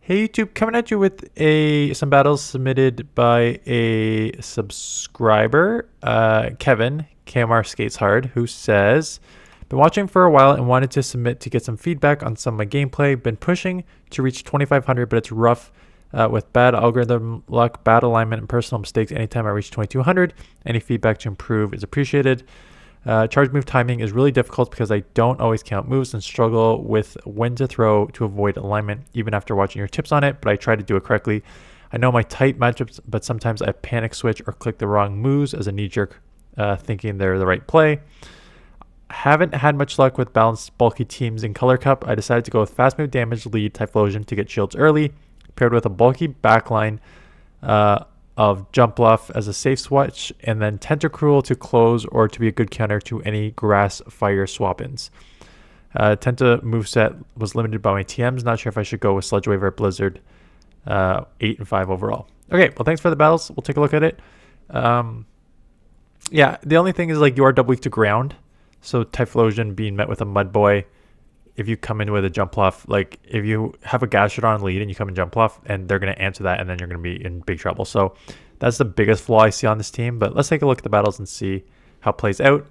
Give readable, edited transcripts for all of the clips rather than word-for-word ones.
Hey YouTube, coming at you with some battles submitted by a subscriber, Kevin, KMR Skates Hard, who says, been watching for a while and wanted to submit to get some feedback on some of my gameplay. Been pushing to reach 2500, but it's rough with bad algorithm luck, bad alignment, and personal mistakes. Anytime I reach 2200, any feedback to improve is appreciated. Charge move timing is really difficult because I don't always count moves and struggle with when to throw to avoid alignment, even after watching your tips on it, but I try to do it correctly. I know my tight matchups, but sometimes I panic switch or click the wrong moves as a knee-jerk, thinking they're the right play. Haven't had much luck with balanced, bulky teams in Color Cup. I decided to go with fast move damage lead TYPHLOSION to get shields early, paired with a bulky backline of jumpluff as a safe switch, and then tentacruel to close or to be a good counter to any grass fire swap-ins. Tenta moveset was limited by my TMs. Not sure if I should go with Sludge Wave or Blizzard. 8 and 5 overall. Okay, well, thanks for the battles. We'll take a look at it. Yeah, the only thing is, like, you are double weak to ground. So TYPHLOSION being met with a Mud Boy, if you come in with a jumpluff, like if you have a Gastrodon lead and you come in jumpluff, and they're going to answer that, and then you're going to be in big trouble. So that's the biggest flaw I see on this team. But let's take a look at the battles and see how it plays out.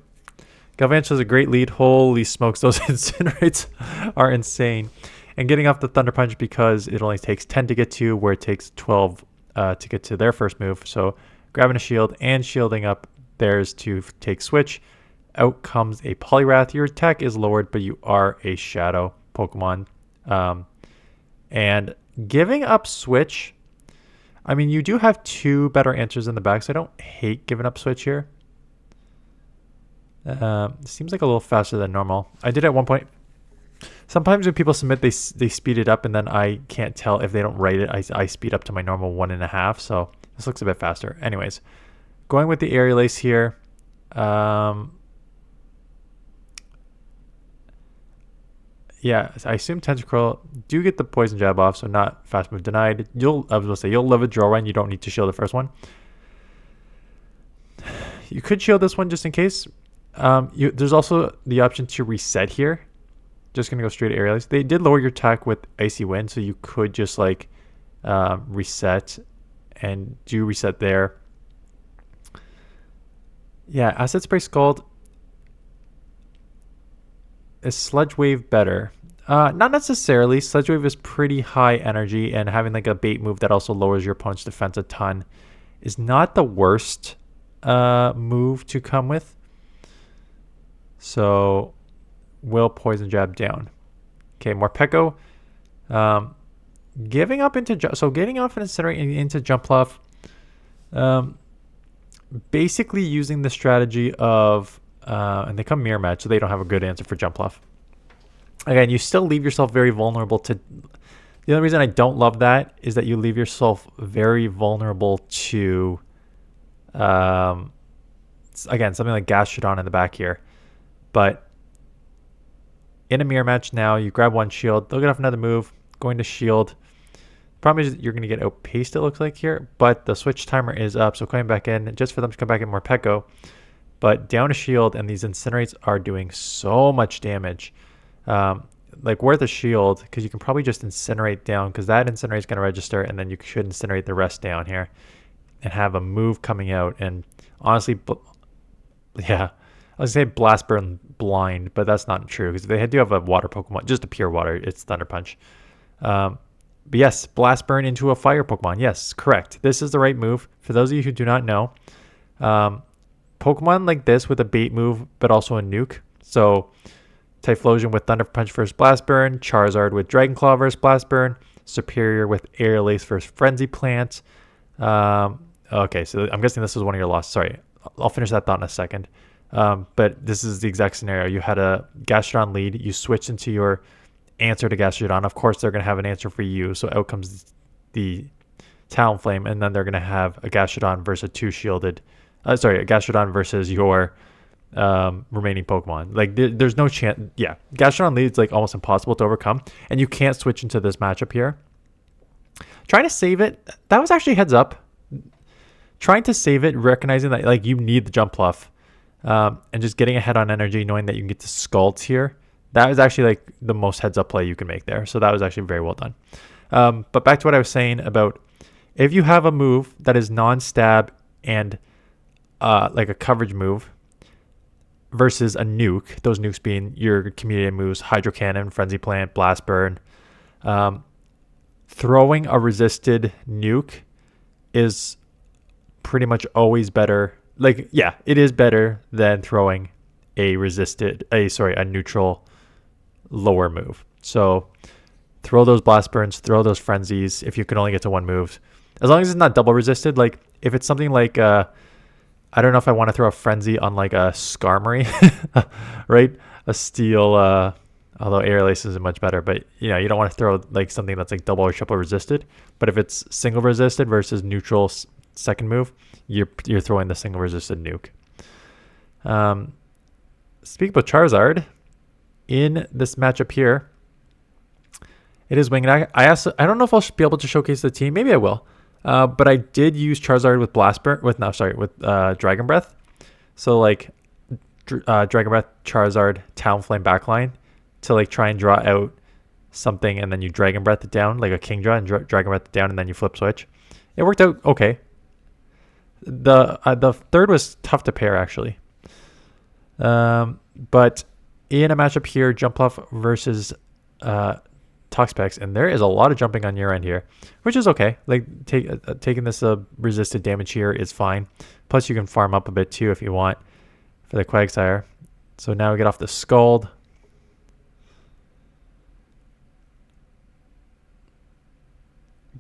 Galvantula is a great lead. Holy smokes, those incinerates are insane. And getting off the Thunder Punch because it only takes 10 to get to, where it takes 12 to get to their first move. So grabbing a shield and shielding up theirs to take switch. Out comes a Poliwrath. Your attack is lowered, but you are a Shadow Pokemon. And giving up Switch, I mean, you do have two better answers in the back, so I don't hate giving up Switch here. Seems like a little faster than normal. I did at one point. Sometimes when people submit, they speed it up, and then I can't tell if they don't write it. I speed up to my normal 1.5, so this looks a bit faster. Anyways, going with the Aerial Ace here. Yeah, I assume Tentacruel do get the poison jab off, so not fast move denied. I was going to say, you'll live a draw run. You don't need to shield the first one. You could shield this one just in case. There's also the option to reset here. Just going to go straight to Aerial Ace. They did lower your attack with Icy Wind, so you could just like reset and do reset there. Yeah, Acid Spray Scald. Is Sludge Wave better? Not necessarily. Sludge Wave is pretty high energy, and having like a bait move that also lowers your opponent's defense a ton is not the worst move to come with. So will Poison Jab down. Okay, Morpeko. Giving up into getting off and incinerating into Jumpluff. Basically using the strategy of and they come mirror match, so they don't have a good answer for Jumpluff. Again, you still leave yourself very vulnerable to... The only reason I don't love that is that you leave yourself very vulnerable to... again, something like Gastrodon in the back here. But in a mirror match now, you grab one shield, they'll get off another move, going to shield. Problem is you're going to get outpaced, it looks like here, but the switch timer is up, so coming back in, just for them to come back in Morpeko. But down a shield, and these incinerates are doing so much damage. Like worth a shield, because you can probably just incinerate down, because that incinerate is going to register, and then you should incinerate the rest down here and have a move coming out. And honestly, yeah, I was going to say Blast Burn blind, but that's not true, because they do have a water Pokemon, just a pure water. It's Thunder Punch. But yes, Blast Burn into a fire Pokemon. Yes, correct. This is the right move. For those of you who do not know, Pokemon like this with a bait move, but also a nuke. So TYPHLOSION with Thunder Punch versus Blast Burn, Charizard with Dragon Claw versus Blast Burn, Superior with Aerial Ace versus Frenzy Plant. Okay, so I'm guessing this was one of your losses. Sorry, I'll finish that thought in a second. But this is the exact scenario. You had a Gastrodon lead. You switched into your answer to Gastrodon. Of course, they're going to have an answer for you. So out comes the Talonflame, and then they're going to have a Gastrodon versus a two-shielded... a Gastrodon versus your remaining Pokemon. Like, there's no chance. Yeah, Gastrodon lead's like almost impossible to overcome, and you can't switch into this matchup here. Trying to save it, that was actually heads up. Trying to save it, recognizing that like you need the Jumpluff, and just getting ahead on energy, knowing that you can get to Scalds here. That was actually like the most heads up play you can make there. So that was actually very well done. But back to what I was saying about if you have a move that is non-stab and like a coverage move versus a nuke, those nukes being your community moves, Hydro Cannon, Frenzy Plant, Blast Burn, throwing a resisted nuke is pretty much always better. Like, yeah, it is better than throwing a neutral lower move. So throw those blast burns, throw those frenzies if you can only get to one move. As long as it's not double resisted. Like if it's something like I don't know if I want to throw a frenzy on like a Skarmory, right? A steel, although Aerial Ace isn't much better, but you know, you don't want to throw like something that's like double or triple resisted. But if it's single resisted versus neutral second move, you're throwing the single resisted nuke. Speaking of Charizard, in this matchup here, it is Wing. I don't know if I'll be able to showcase the team. Maybe I will. But I did use Charizard with Dragon Breath. So like Dragon Breath, Charizard, Talonflame backline to like try and draw out something, and then you Dragon Breath it down like a Kingdra and Dragon Breath it down, and then you flip switch. It worked out okay. The third was tough to pair actually. But in a matchup here, Jumpluff versus Toxapex, and there is a lot of jumping on your end here, which is okay. Like taking this resisted damage here is fine. Plus you can farm up a bit too if you want for the Quagsire. So now we get off the Scald.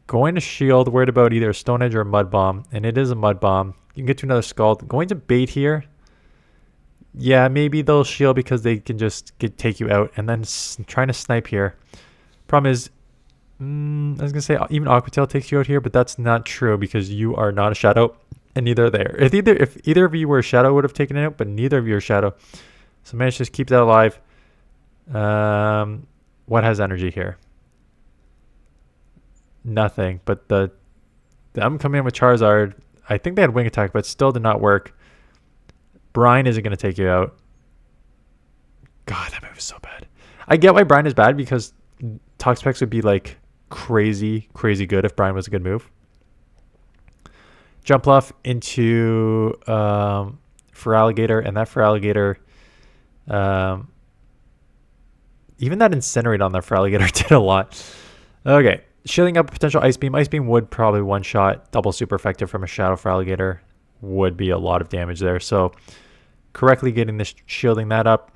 Going to Shield, worried about either a Stone Edge or a Mud Bomb, and it is a Mud Bomb. You can get to another Scald. Going to Bait here. Yeah, maybe they'll Shield because they can just take you out, and then trying to snipe here. Problem is, I was gonna say even Aqua Tail takes you out here, but that's not true because you are not a Shadow, and neither are they. If either of you were a Shadow, would have taken it out, but neither of you are Shadow. So manage to just keep that alive. What has energy here? Nothing. But I'm coming in with Charizard. I think they had Wing Attack, but still did not work. Brine isn't gonna take you out. God, that move is so bad. I get why Brine is bad because Toxapex would be like crazy good if Brine was a good move. Jumpluff into Feraligatr, and that Feraligatr, even that Incinerate on that Feraligatr did a lot. Okay, shielding up a potential Ice Beam. Ice Beam would probably one-shot, double super effective from a Shadow Feraligatr. Would be a lot of damage there. So correctly getting this, shielding that up.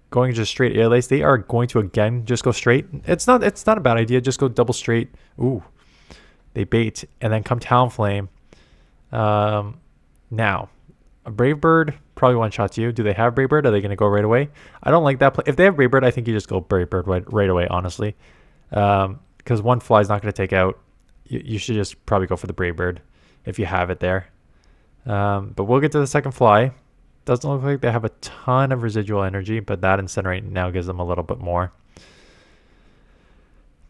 Going just straight Air Lace, they are going to again just go straight. It's not a bad idea. Just go double straight. Ooh, they bait and then come Talonflame. Now, a Brave Bird probably one shot you. Do they have Brave Bird? Are they going to go right away? I don't like that play. If they have Brave Bird, I think you just go Brave Bird right away. Honestly, because one fly is not going to take out. You should just probably go for the Brave Bird if you have it there. But we'll get to the second fly. Doesn't look like they have a ton of residual energy, but that Incinerate now gives them a little bit more.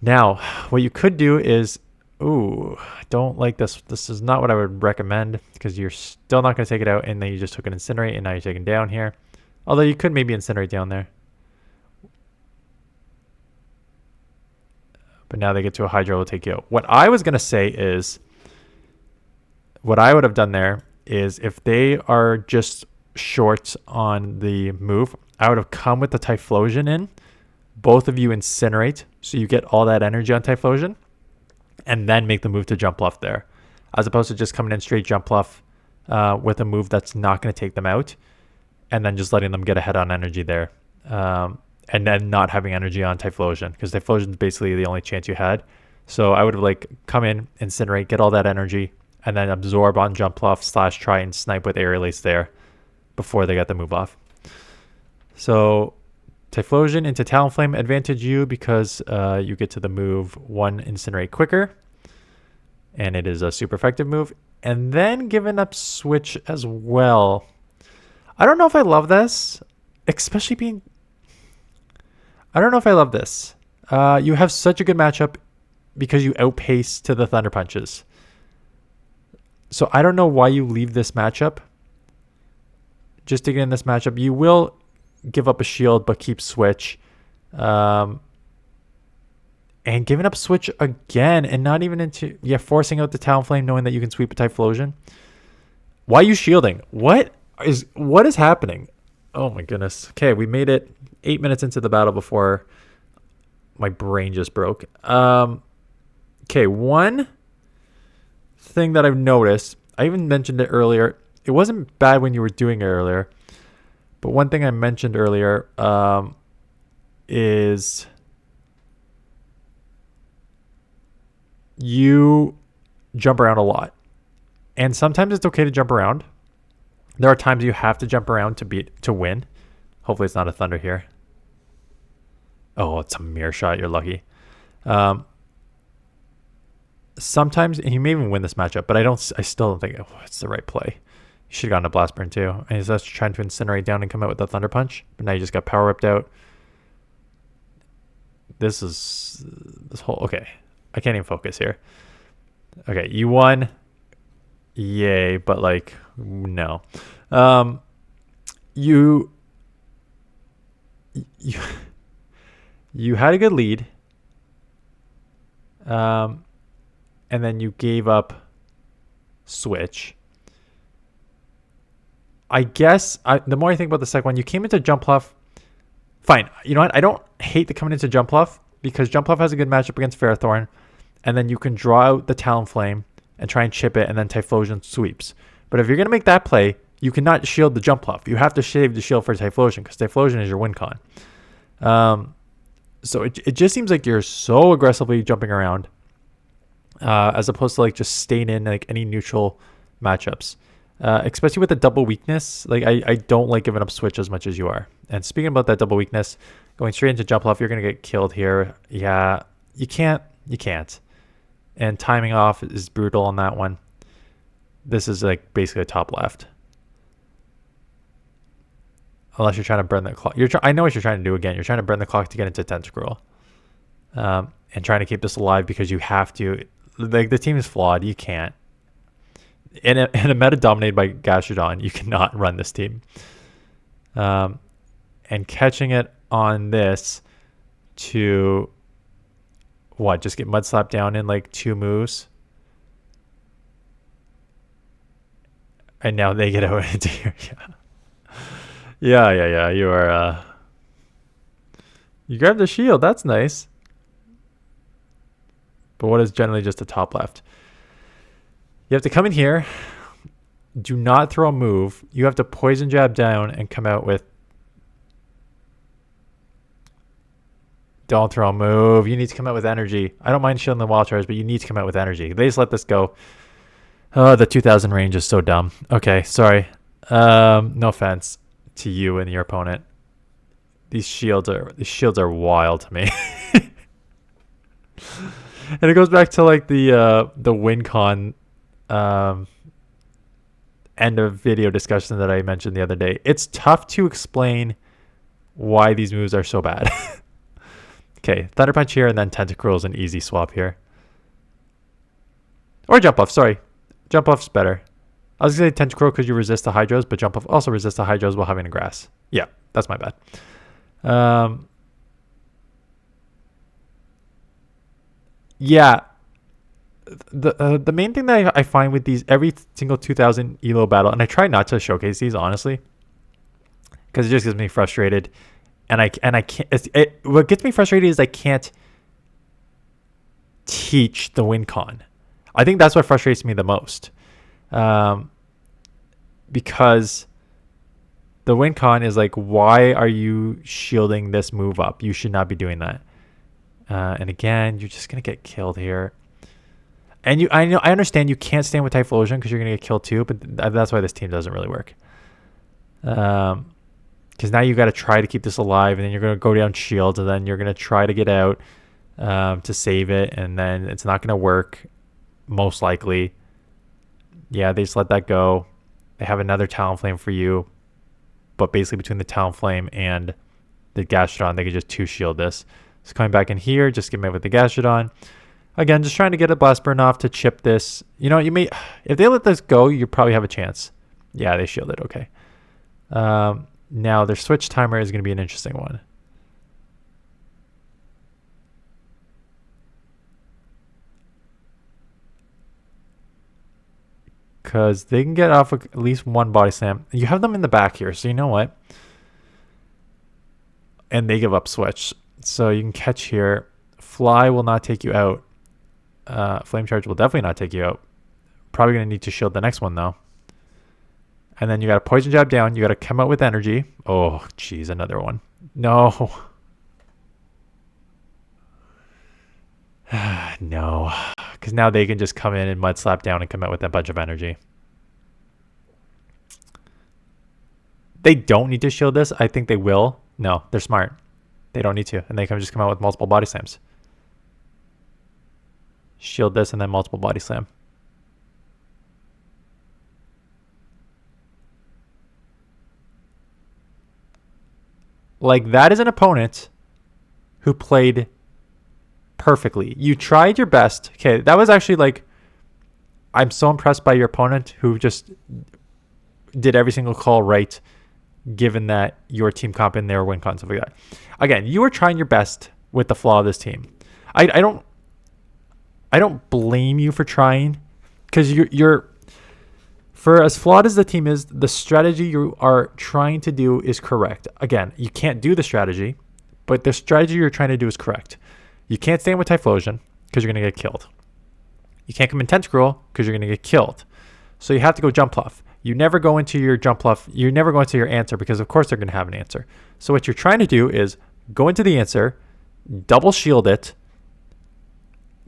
Now, what you could do is, ooh, I don't like this. This is not what I would recommend because you're still not going to take it out, and then you just took an Incinerate, and now you're taking down here. Although you could maybe Incinerate down there. But now they get to a Hydro, will take you out. What I was going to say is, what I would have done there is if they are just short on the move, I would have come with the Typhlosion in. Both of you Incinerate, so you get all that energy on Typhlosion, and then make the move to Jumpluff there, as opposed to just coming in straight Jumpluff with a move that's not going to take them out, and then just letting them get ahead on energy there, and then not having energy on Typhlosion, because Typhlosion is basically the only chance you had. So I would have like come in, Incinerate, get all that energy, and then absorb on Jumpluff / try and snipe with Aerial Ace there before they got the move off. So Typhlosion into Talonflame, advantage you because you get to the move one Incinerate quicker, and it is a super effective move. And then giving up Switch as well. I don't know if I love this, especially being... I don't know if I love this. You have such a good matchup because you outpace to the Thunder Punches. So I don't know why you leave this matchup. Just to get in this matchup, you will give up a shield but keep Switch. And giving up switch again and not even into, yeah, forcing out the Talonflame knowing that you can sweep a Typhlosion. Why are you shielding? What is happening? Oh my goodness. Okay, we made it 8 minutes into the battle before my brain just broke. Okay, one thing that I've noticed, I even mentioned it earlier. It wasn't bad when you were doing it earlier. But one thing I mentioned earlier is you jump around a lot. And sometimes it's okay to jump around. There are times you have to jump around to win. Hopefully it's not a Thunder here. Oh, it's a mirror shot. You're lucky. Sometimes, and you may even win this matchup, but I still don't think it's the right play. You should have gotten a Blast Burn too. And he's just trying to incinerate down and come out with a Thunder Punch. But now you just got Power Whipped out. This whole, okay. I can't even focus here. Okay, you won. Yay, but like, no. You had a good lead. And then you gave up switch. I guess the more I think about the second one, you came into Jumpluff. Fine. You know what? I don't hate the coming into Jumpluff because Jumpluff has a good matchup against Ferrothorn. And then you can draw out the Talonflame and try and chip it, and then Typhlosion sweeps. But if you're going to make that play, you cannot shield the Jumpluff. You have to save the shield for Typhlosion because Typhlosion is your win con. So it just seems like you're so aggressively jumping around as opposed to like just staying in like any neutral matchups. Especially with the double weakness. Like I don't like giving up switch as much as you are. And speaking about that double weakness, going straight into Jumpluff, you're going to get killed here. Yeah, you can't. And timing off is brutal on that one. This is like basically a top left. Unless you're trying to burn the clock. I know what you're trying to do again. You're trying to burn the clock to get into Tentacruel. And trying to keep this alive because you have to. Like the team is flawed. You can't. In a meta dominated by Gastrodon, you cannot run this team. And catching it on this to what? Just get mud slapped down in like 2 moves. And now they get out into here. Yeah. You are you grabbed the shield, that's nice. But what is generally just a top left? You have to come in here. Do not throw a move. You have to poison jab down and come out with. Don't throw a move. You need to come out with energy. I don't mind shielding the wild charge, but you need to come out with energy. They just let this go. Oh, the 2000 range is so dumb. Okay, sorry. No offense to you and your opponent. These shields are wild to me. And it goes back to like the WinCon end of video discussion that I mentioned the other day. It's tough to explain why these moves are so bad. Okay, Thunder Punch here and then Tentacruel is an easy swap here. Or Jumpluff, sorry. Jumpluff's better. I was going to say Tentacruel because you resist the Hydros, but Jumpluff also resists the Hydros while having a grass. Yeah, that's my bad. Yeah. The main thing that I find with these every single 2000 elo battle, and I try not to showcase these honestly, because it just gets me frustrated, and I can't. What gets me frustrated is I can't teach the win con. I think that's what frustrates me the most, because the win con is like, why are you shielding this move up? You should not be doing that. And again, you're just gonna get killed here. And I understand you can't stand with Typhlosion because you're gonna get killed too, but that's why this team doesn't really work. Because now you got to try to keep this alive, and then you're gonna go down shields, and then you're gonna try to get out to save it, and then it's not gonna work, most likely. Yeah, they just let that go. They have another Talonflame for you, but basically between the Talonflame and the Gastrodon, they could just 2-shield this. So coming back in here, just get met with the Gastrodon. Again, just trying to get a Blast Burn off to chip this. You know, you may, if they let this go, you probably have a chance. Yeah, they shielded. Okay. Now their switch timer is going to be an interesting one. because they can get off at least one body slam. You have them in the back here, so you know what? And they give up switch. So you can catch here. Fly will not take you out. Flame charge will definitely not take you out. Probably going to need to shield the next one, though. And then you got a poison jab down. You got to come out with energy. Oh, geez, another one. No. No. Because now they can just come in and mud slap down and come out with a bunch of energy. They don't need to shield this. I think they will. No, they're smart. They don't need to. And they can just come out with multiple body slams. Shield this and then multiple body slam. Like, that is an opponent who played perfectly. You tried your best. Okay, that was actually like, I'm so impressed by your opponent who just did every single call right, given that your team comp in there win con, stuff like that. Again, you were trying your best with the flaw of this team. I don't blame you for trying, because you're for as flawed as the team is, the strategy you are trying to do is correct. Again, you can't do the strategy, but the strategy you're trying to do is correct. You can't stand with TYPHLOSION because you're going to get killed. You can't come in tentacruel because you're going to get killed. So you have to go jumpluff. You never go into your jumpluff. You never go into your answer because, of course, they're going to have an answer. So what you're trying to do is go into the answer, double shield it,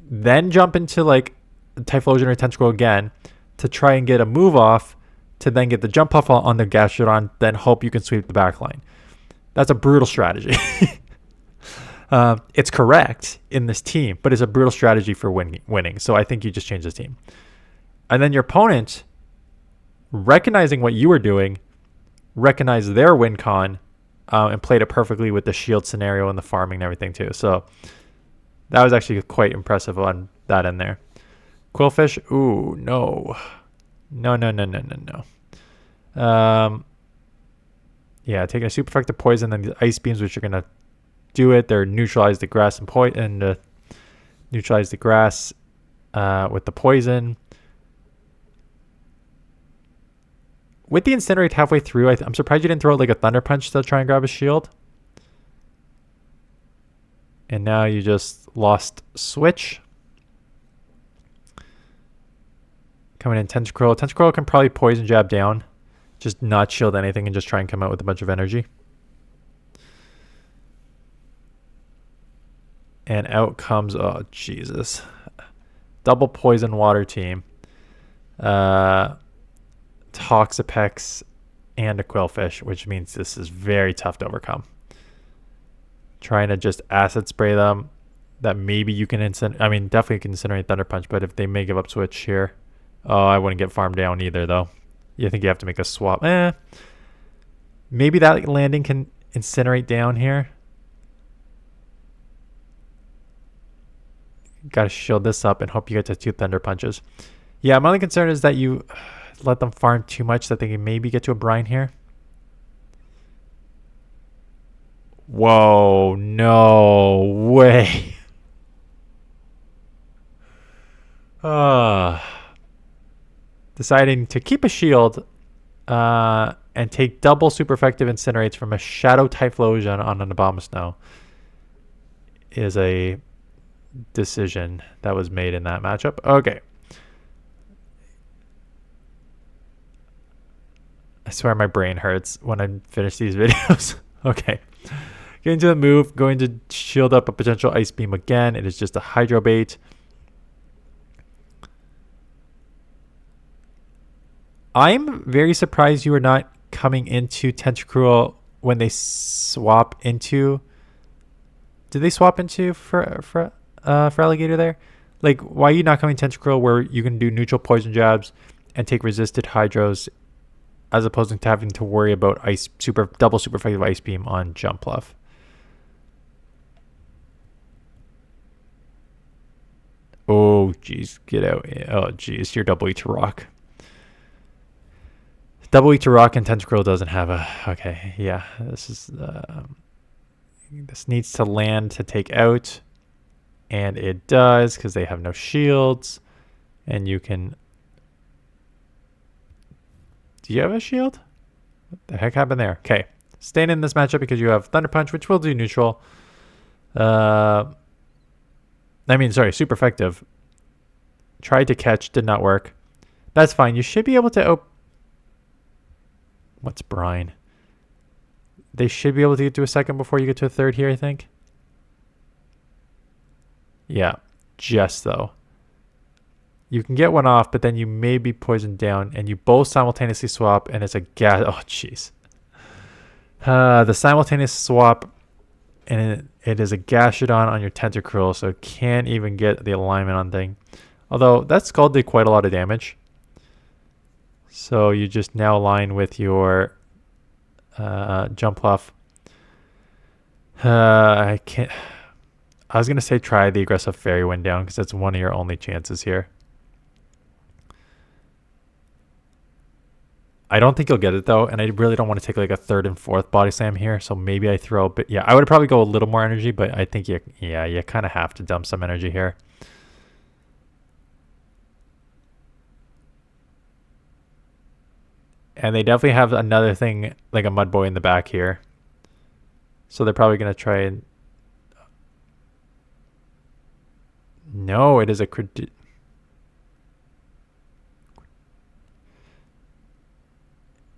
then jump into like TYPHLOSION or tentacruel again to try and get a move off to then get the jumpluff on the Gastrodon, then hope you can sweep the back line. That's a brutal strategy. It's correct in this team, but it's a brutal strategy for winning. So I think you just change this team. And then your opponent, recognizing what you were doing, recognized their win con and played it perfectly with the shield scenario and the farming and everything too. So that was actually quite impressive on that end there. Quillfish, ooh, no. No. Yeah, taking a super effective poison, then the ice beams, which are going to do it. They're neutralize the grass and neutralize the grass with the poison. With the incinerate halfway through, I'm surprised you didn't throw like a thunder punch to try and grab a shield. And now you just lost switch. Coming in tentacruel. Tentacruel can probably poison jab down. Just not shield anything and just try and come out with a bunch of energy. And out comes, oh, Jesus. Double poison water team. Toxapex and a Quillfish, which means this is very tough to overcome. Trying to just acid spray them. That maybe you can definitely can incinerate Thunder Punch, but if they may give up switch here. Oh, I wouldn't get farmed down either, though. You think you have to make a swap? Maybe that landing can incinerate down here. Got to shield this up and hope you get to 2 Thunder Punches. Yeah, my only concern is that you let them farm too much that they can maybe get to a brine here. Whoa, no way. Deciding to keep a shield and take double super effective incinerates from a shadow TYPHLOSION on an Abomasnow is a decision that was made in that matchup. Okay. I swear my brain hurts when I finish these videos. Okay. Getting to the move, going to shield up a potential ice beam again. It is just a hydro bait. I'm very surprised you are not coming into Tentacruel when they swap into. Did they swap into for Alligator there? Like, why are you not coming Tentacruel where you can do neutral poison jabs and take resisted hydros, as opposed to having to worry about double super effective ice beam on Jumpluff? Oh, geez, get out! Oh, geez, you're double E to rock. Double E to rock and Tentacruel doesn't have a. Okay, yeah, this is. This needs to land to take out, and it does because they have no shields, and you can Do you have a shield? What the heck happened there? Okay. Staying in this matchup because you have Thunder Punch, which will do neutral. Sorry, super effective. Tried to catch, did not work. That's fine. You should be able to What's brine? They should be able to get to a second before you get to a third here, I think. Yeah, just though. You can get one off, but then you may be poisoned down, and you both simultaneously swap, and it's a gas. Oh, jeez. The simultaneous swap, and it is a Gastrodon on your Tentacruel, so it can't even get the alignment on thing. Although that Skull did quite a lot of damage. So you just now align with your Jumpluff. I can't. I was going to say try the aggressive Fairy Wind down because that's one of your only chances here. I don't think you'll get it though, and I really don't want to take like a third and fourth Body Slam here, so maybe I throw a bit. Yeah, I would probably go a little more energy, but I think you kind of have to dump some energy here. And they definitely have another thing like a Mud Boy in the back here. So they're probably going to try and... No, it is a...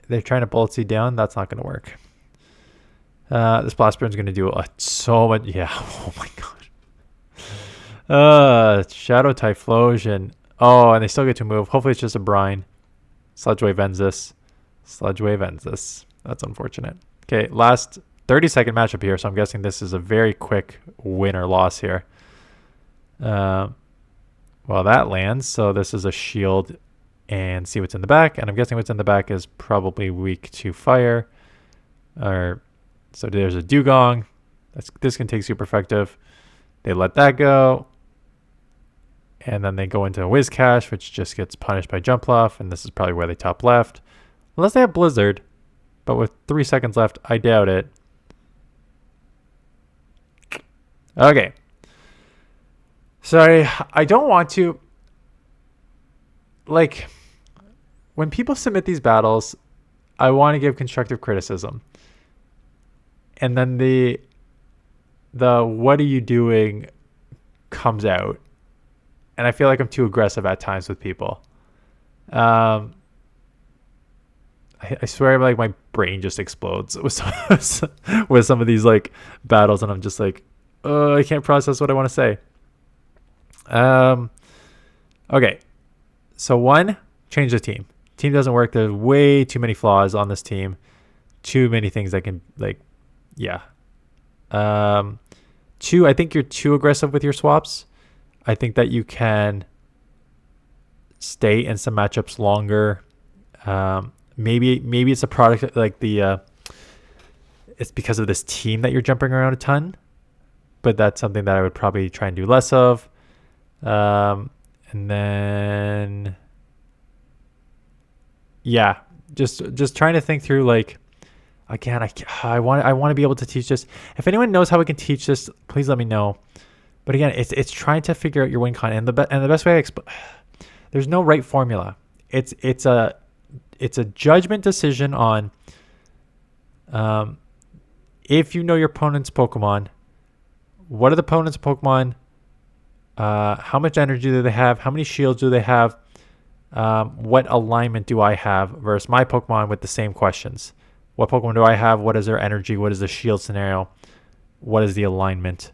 They're trying to Bullet Seed down. That's not going to work. This Blast Burn is going to do so much... Yeah, oh my god. Shadow Typhlosion. Oh, and they still get to move. Hopefully it's just a brine. Sludge Wave ends this. Sludge Wave ends this. That's unfortunate. Okay, last 30-second matchup here, so I'm guessing this is a very quick win or loss here. Well, that lands, so this is a shield and see what's in the back, and I'm guessing what's in the back is probably weak to fire. So there's a Dugong. This can take super effective. They let that go. And then they go into a Whiscash, which just gets punished by Jumpluff, and this is probably where they top left. Unless they have Blizzard, but with 3 seconds left, I doubt it. Okay. Sorry, I don't want to... Like, when people submit these battles, I want to give constructive criticism. And then the what are you doing comes out. And I feel like I'm too aggressive at times with people. I swear, like my brain just explodes with some of these like battles, and I'm just like, I can't process what I want to say. Okay, so one, change the team. Team doesn't work. There's way too many flaws on this team. Too many things that can yeah. Two, I think you're too aggressive with your swaps. I think that you can stay in some matchups longer. Maybe it's a product like it's because of this team that you're jumping around a ton, but that's something that I would probably try and do less of. And then, yeah, just trying to think through like, again, I want to be able to teach this. If anyone knows how we can teach this, please let me know. But again, it's trying to figure out your win con, and the best way I explain, there's no right formula. It's a judgment decision on if you know your opponent's Pokemon, what are the opponent's Pokemon, how much energy do they have, how many shields do they have, what alignment do I have versus my Pokemon with the same questions. What Pokemon do I have? What is their energy? What is the shield scenario? What is the alignment?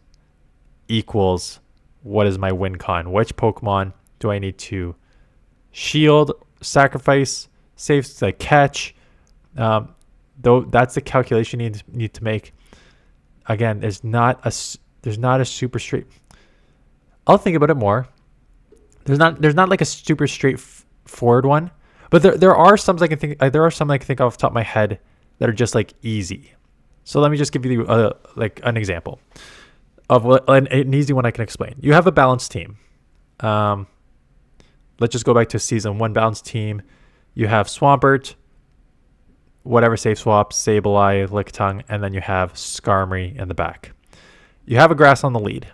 Equals what is my win con? Which Pokemon do I need to shield, sacrifice, save, like catch? Though that's the calculation you need to make. Again, there's not a super straight. I'll think about it more. There's not like a super straightforward one, but there are some I can think. There are some I can think off the top of my head that are just like easy. So let me just give you like an example of an easy one I can explain. You have a balanced team. Let's just go back to season 1 balanced team. You have Swampert, whatever safe swap, Sableye, Lickitung, and then you have Skarmory in the back. You have a grass on the lead.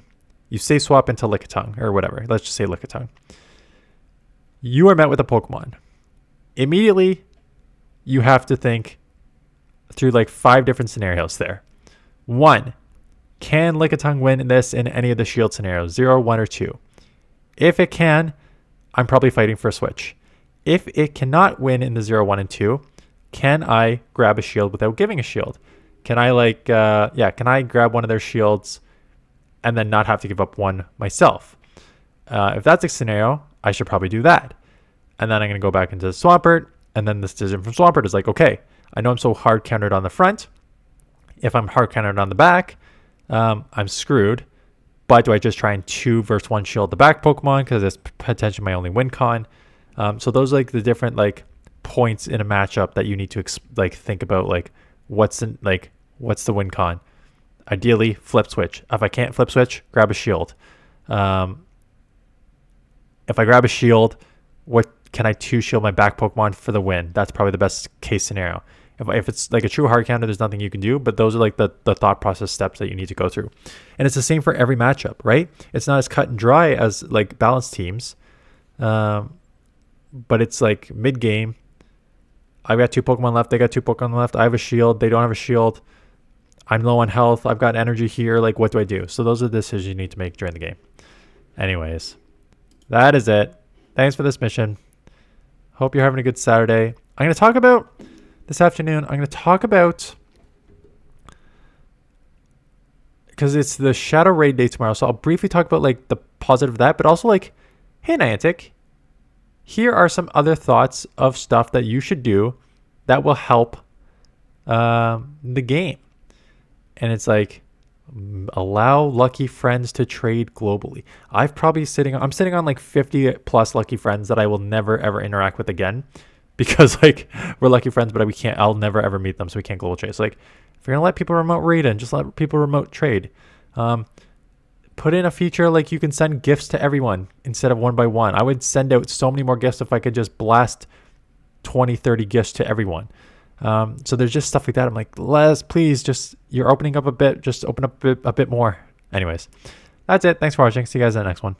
You safe swap into Lickitung or whatever. Let's just say Lickitung. You are met with a Pokemon. Immediately, you have to think through like 5 different scenarios there. 1, can Lickitung win this in any of the shield scenarios, 0, 1, or 2? If it can, I'm probably fighting for a switch. If it cannot win in the 0, 1, and 2, can I grab a shield without giving a shield? Can I like, can I grab one of their shields and then not have to give up one myself? If that's a scenario, I should probably do that. And then I'm going to go back into Swampert, and then this decision from Swampert is like, okay, I know I'm so hard countered on the front. If I'm hard countered on the back, I'm screwed. But do I just try and 2 versus 1 shield the back Pokemon because it's potentially my only win con? So those are like the different like points in a matchup that you need to think about, like what's the win con. Ideally, flip switch. If I can't flip switch, grab a shield. If I grab a shield, what can I 2 shield my back Pokemon for the win? That's probably the best case scenario. If it's like a true hard counter, there's nothing you can do, but those are like the thought process steps that you need to go through. And it's the same for every matchup, right? It's not as cut and dry as like balanced teams, but it's like mid game. I've got 2 Pokemon left. They got 2 Pokemon left. I have a shield. They don't have a shield. I'm low on health. I've got energy here. Like, what do I do? So those are the decisions you need to make during the game. Anyways, that is it. Thanks for this mission. Hope you're having a good Saturday. I'm going to talk about this afternoon. I'm going to talk about, because it's the Shadow Raid day tomorrow. So I'll briefly talk about like the positive of that, but also like, hey, Niantic, here are some other thoughts of stuff that you should do that will help the game. And it's like, allow lucky friends to trade globally. I'm sitting on like 50 plus lucky friends that I will never ever interact with again, because like we're lucky friends, but I'll never ever meet them, so we can't global trade. So like, if you're gonna let people remote raid in, just let people remote trade. Put in a feature like you can send gifts to everyone instead of 1 by 1. I would send out so many more gifts if I could just blast 20, 30 gifts to everyone. So there's just stuff like that. I'm like, Les, please, just, you're opening up a bit. Just open up a bit more. Anyways, that's it. Thanks for watching. See you guys in the next one.